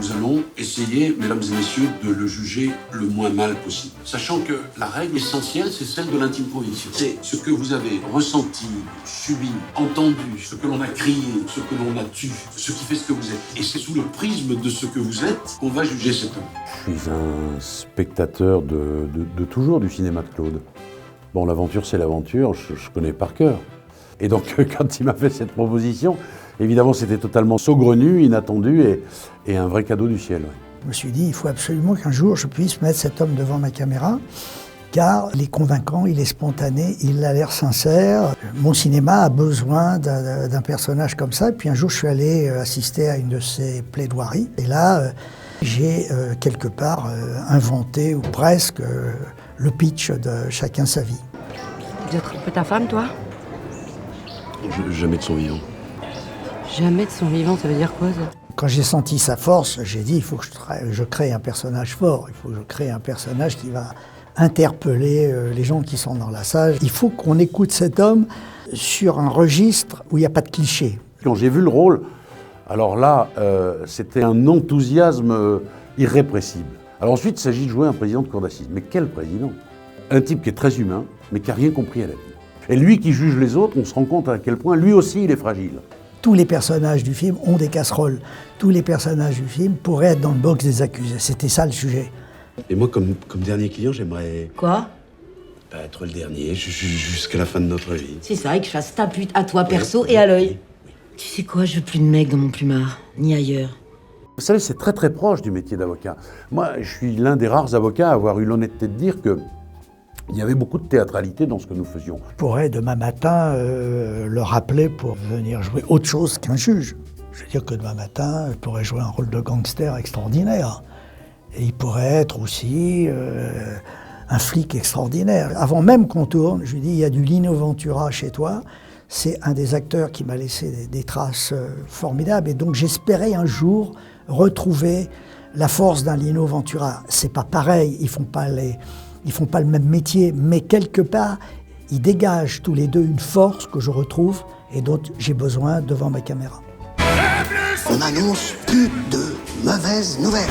nous allons essayer, mesdames et messieurs, de le juger le moins mal possible. Sachant que la règle essentielle, c'est celle de l'intime conviction. C'est ce que vous avez ressenti, subi, entendu, ce que l'on a crié, ce que l'on a tué, ce qui fait ce que vous êtes. Et c'est sous le prisme de ce que vous êtes qu'on va juger cet homme. Je suis un spectateur de toujours du cinéma de Claude. Bon, l'aventure, c'est l'aventure, je connais par cœur. Et donc, quand il m'a fait cette proposition, évidemment, c'était totalement saugrenu, inattendu et un vrai cadeau du ciel. Ouais. Je me suis dit, il faut absolument qu'un jour, je puisse mettre cet homme devant ma caméra, car il est convaincant, il est spontané, il a l'air sincère. Mon cinéma a besoin d'un personnage comme ça. Et puis un jour, je suis allé assister à une de ses plaidoiries. Et là, j'ai quelque part inventé, ou presque, le pitch de Chacun sa vie. Tu as trompé ta femme, toi ? Jamais de son vivant. Jamais de son vivant, ça veut dire quoi, ça ? Quand j'ai senti sa force, j'ai dit, il faut que je crée un personnage fort. Il faut que je crée un personnage qui va interpeller les gens qui sont dans la salle. Il faut qu'on écoute cet homme sur un registre où il n'y a pas de clichés. Quand j'ai vu le rôle, alors là, c'était un enthousiasme irrépressible. Alors ensuite, il s'agit de jouer un président de cour d'assises. Mais quel président ? Un type qui est très humain, mais qui n'a rien compris à la vie. Et lui qui juge les autres, on se rend compte à quel point lui aussi il est fragile. Tous les personnages du film ont des casseroles. Tous les personnages du film pourraient être dans le box des accusés. C'était ça le sujet. Et moi, comme dernier client, j'aimerais Quoi ? être le dernier jusqu'à la fin de notre vie. C'est ça, et que je fasse ta pute à toi perso et à l'œil. Oui. Tu sais quoi, je veux plus de mecs dans mon plumard, ni ailleurs. Vous savez, c'est très très proche du métier d'avocat. Moi, je suis l'un des rares avocats à avoir eu l'honnêteté de dire que il y avait beaucoup de théâtralité dans ce que nous faisions. Je pourrais demain matin le rappeler pour venir jouer autre chose qu'un juge. Je veux dire que demain matin, il pourrait jouer un rôle de gangster extraordinaire. Et il pourrait être aussi un flic extraordinaire. Avant même qu'on tourne, je lui dis, il y a du Lino Ventura chez toi. C'est un des acteurs qui m'a laissé des traces formidables. Et donc j'espérais un jour retrouver la force d'un Lino Ventura. C'est pas pareil, ils font pas le même métier, mais quelque part, ils dégagent tous les deux une force que je retrouve et dont j'ai besoin devant ma caméra. On n'annonce plus de mauvaises nouvelles.